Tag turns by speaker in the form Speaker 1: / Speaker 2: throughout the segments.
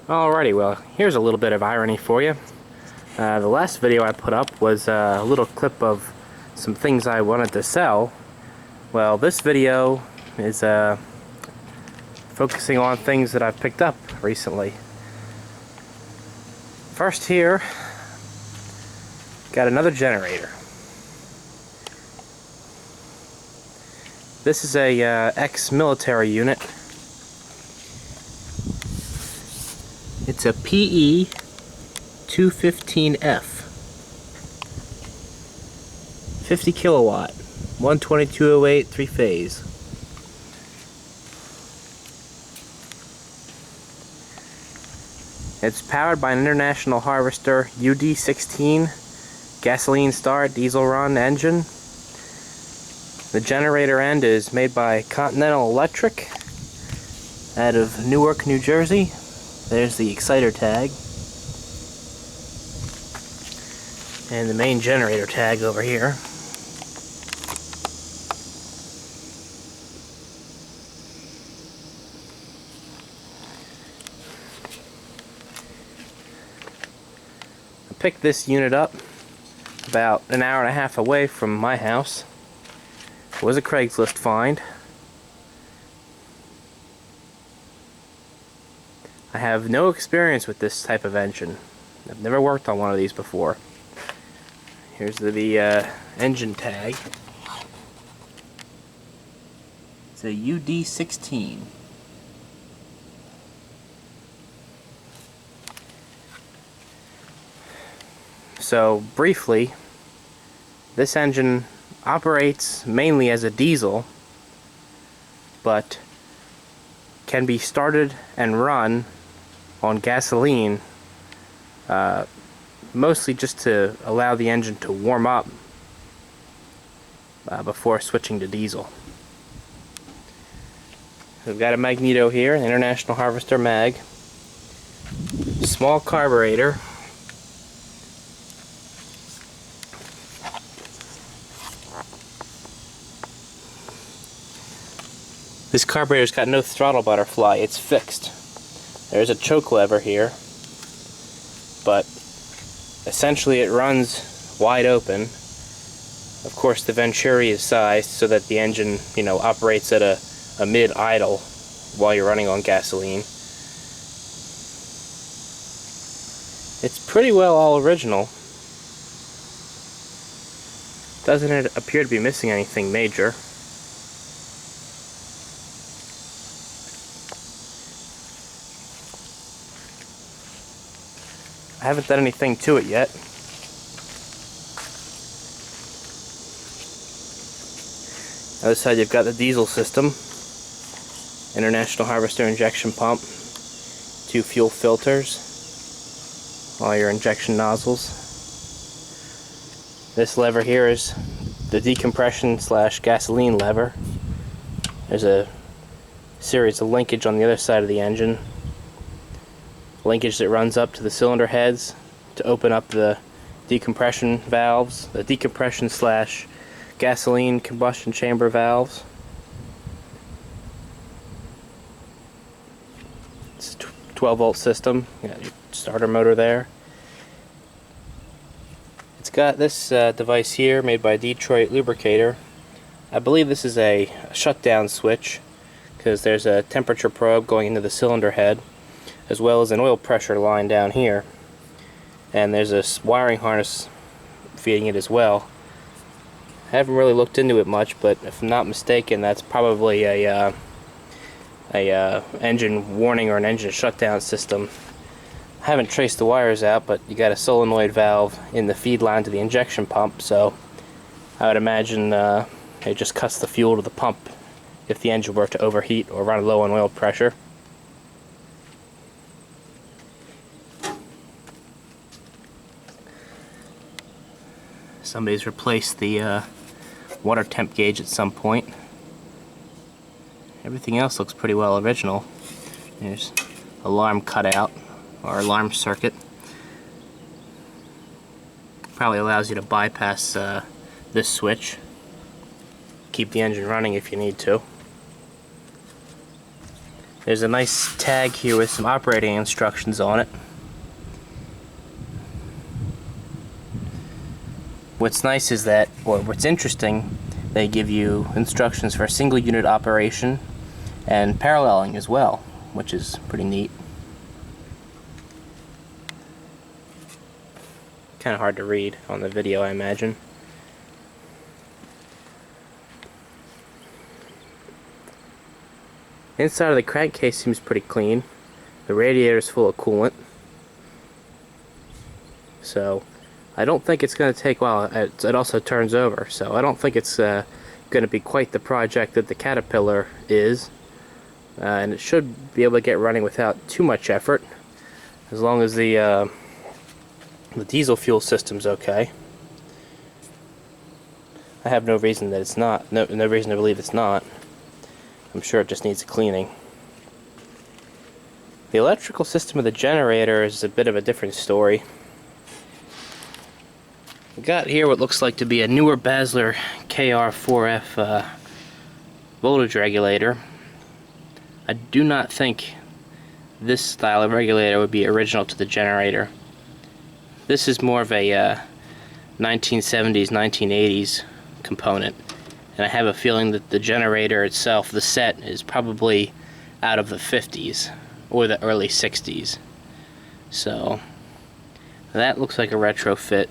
Speaker 1: Alrighty, well, here's a little bit of irony for you. The last video I put up was a little clip of some things I wanted to sell. Well, this video is focusing on things that I've picked up recently. First here, got another generator. This is a ex-military unit. It's a PE 215F, 50 kilowatt, 12208 3-phase. It's powered by an International Harvester UD16 gasoline start diesel run engine. The generator end is made by Continental Electric out of Newark, New Jersey. There's the exciter tag. And the main generator tag over here. I picked this unit up about an hour and a half away from my house. It was a Craigslist find. I have no experience with this type of engine. I've never worked on one of these before. Here's the engine tag. It's a UD16. So briefly, this engine operates mainly as a diesel, but can be started and run on gasoline, mostly just to allow the engine to warm up before switching to diesel. We've got a magneto here, an International Harvester mag, small carburetor, this carburetor's got no throttle butterfly, it's fixed. There's a choke lever here, but essentially it runs wide open. Of course the Venturi is sized so that the engine, operates at a mid-idle while you're running on gasoline. It's pretty well all original. Doesn't appear to be missing anything major. I haven't done anything to it yet. Other side you've got the diesel system, International Harvester injection pump, 2 fuel filters, all your injection nozzles. This lever here is the decompression / gasoline lever. There's a series of linkage on the other side of the engine. Linkage that runs up to the cylinder heads to open up the decompression valves, the decompression / gasoline combustion chamber valves. It's a 12-volt system. You got your starter motor there. It's got this device here made by Detroit Lubricator. I believe this is a shutdown switch because there's a temperature probe going into the cylinder head, as well as an oil pressure line down here, and there's a wiring harness feeding it as well. I haven't really looked into it much, but if I'm not mistaken, that's probably a engine warning or an engine shutdown system. I haven't traced the wires out, but you got a solenoid valve in the feed line to the injection pump, so I would imagine it just cuts the fuel to the pump if the engine were to overheat or run low on oil pressure. Somebody's replaced the water temp gauge at some point. Everything else looks pretty well original. There's alarm cutout or alarm circuit. Probably allows you to bypass this switch. Keep the engine running if you need to. There's a nice tag here with some operating instructions on it. What's nice is that, or what's interesting, they give you instructions for single unit operation and paralleling as well, which is pretty neat. Kind of hard to read on the video, I imagine. Inside of the crankcase seems pretty clean. The radiator is full of coolant. So I don't think it's going to take, well, it also turns over, so I don't think it's going to be quite the project that the Caterpillar is. And it should be able to get running without too much effort, as long as the diesel fuel system's okay. I have no reason that it's not, no reason to believe it's not. I'm sure it just needs cleaning. The electrical system of the generator is a bit of a different story. We got here what looks like to be a newer Basler KR4F voltage regulator. I do not think this style of regulator would be original to the generator. This is more of a 1970s, 1980s component. And I have a feeling that the generator itself, the set, is probably out of the 50s or the early 60s. So that looks like a retrofit.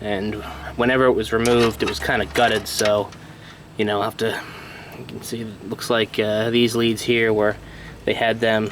Speaker 1: And whenever it was removed, it was kind of gutted, so you know, you can see it looks like these leads here where they had them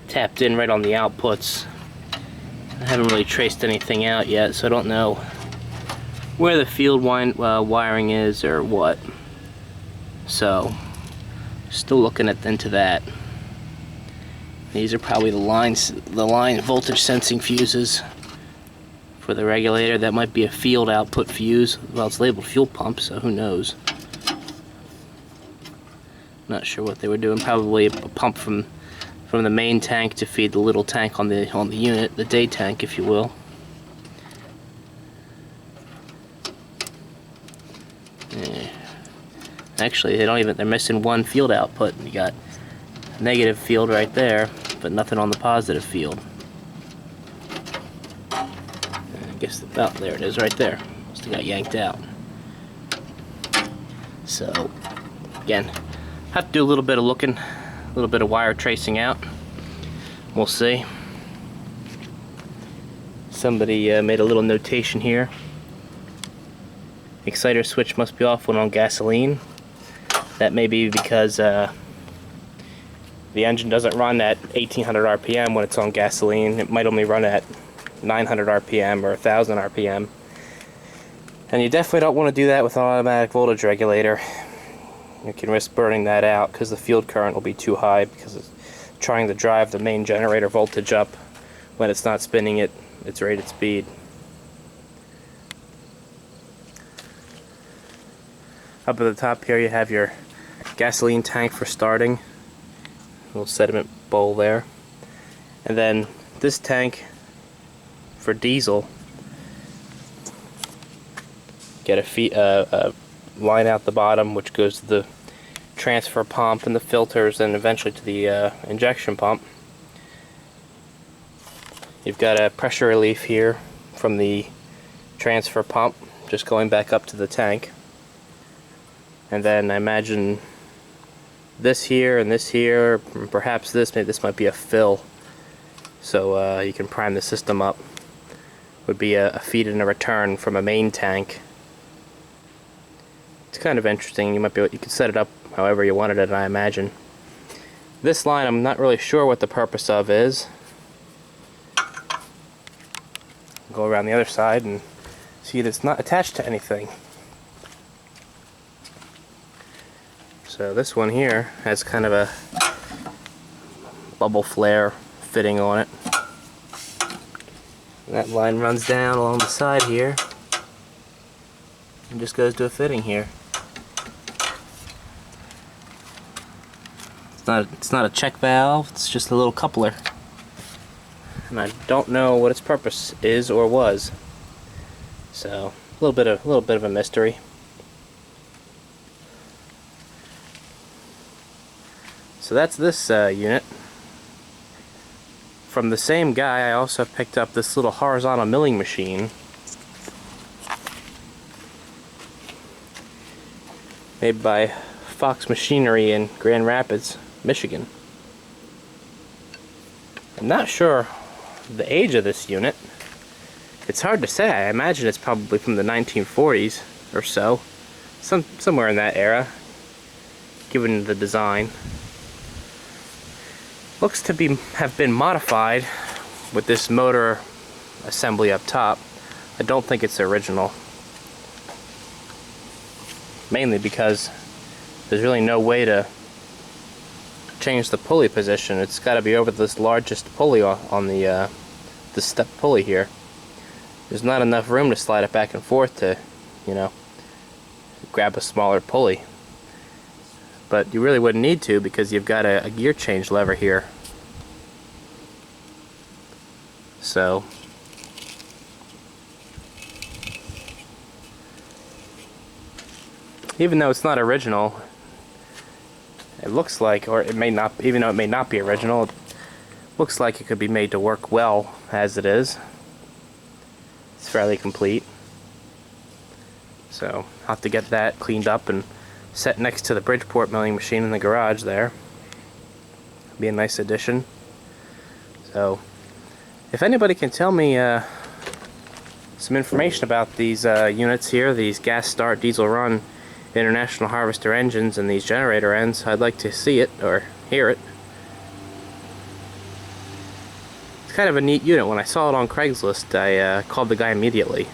Speaker 1: tapped in right on the outputs. I haven't really traced anything out yet, so I don't know where the field wiring is or what. So still looking into that. These are probably the line voltage sensing fuses for the regulator. That might be a field output fuse. Well, it's labeled fuel pump, so who knows. Not sure what they were doing. Probably a pump from the main tank to feed the little tank on the unit, the day tank, if you will. Actually, they're missing one field output. You got negative field right there, but nothing on the positive field. I guess, oh, there it is right there. Must have got yanked out. So, again, have to do a little bit of looking, a little bit of wire tracing out. We'll see. Somebody made a little notation here. Exciter switch must be off when on gasoline. That may be because the engine doesn't run at 1800 RPM when it's on gasoline. It might only run at 900 RPM or 1000 RPM. And you definitely don't want to do that with an automatic voltage regulator. You can risk burning that out because the field current will be too high because it's trying to drive the main generator voltage up when it's not spinning at its rated speed. Up at the top here you have your gasoline tank for starting, a little sediment bowl there, and then this tank for diesel. Get a line out the bottom which goes to the transfer pump and the filters and eventually to the injection pump. You've got a pressure relief here from the transfer pump just going back up to the tank. And then I imagine this here and this here, perhaps maybe this might be a fill, so you can prime the system up. Would be a feed and a return from a main tank. It's kind of interesting. You could set it up however you wanted it, I imagine. This line I'm not really sure what the purpose of is. Go around the other side and see that it's not attached to anything. So this one here has kind of a bubble flare fitting on it. And that line runs down along the side here and just goes to a fitting here. It's not a check valve, it's just a little coupler. And I don't know what its purpose is or was. So a little bit of a mystery. So that's this unit. From the same guy, I also picked up this little horizontal milling machine made by Fox Machinery in Grand Rapids, Michigan. I'm not sure the age of this unit. It's hard to say. I imagine it's probably from the 1940s or so. Somewhere in that era, given the design. Looks to have been modified with this motor assembly up top. I don't think it's original. Mainly because there's really no way to change the pulley position. It's got to be over this largest pulley on the step pulley here. There's not enough room to slide it back and forth to, you know, grab a smaller pulley. But you really wouldn't need to, because you've got a gear change lever here. So even though it's not original, it looks like, or it may not, even though it may not be original, it looks like it could be made to work well as it is. It's fairly complete. So I'll have to get that cleaned up and set next to the Bridgeport milling machine in the garage there. Be a nice addition. So if anybody can tell me some information about these units here, these gas start diesel run International Harvester engines and these generator ends, I'd like to see it or hear it. It's kind of a neat unit. When I saw it on Craigslist, I called the guy immediately,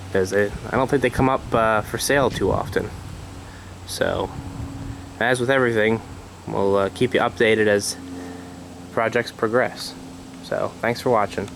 Speaker 1: because I don't think they come up for sale too often. So, as with everything, we'll keep you updated as projects progress. So, thanks for watching.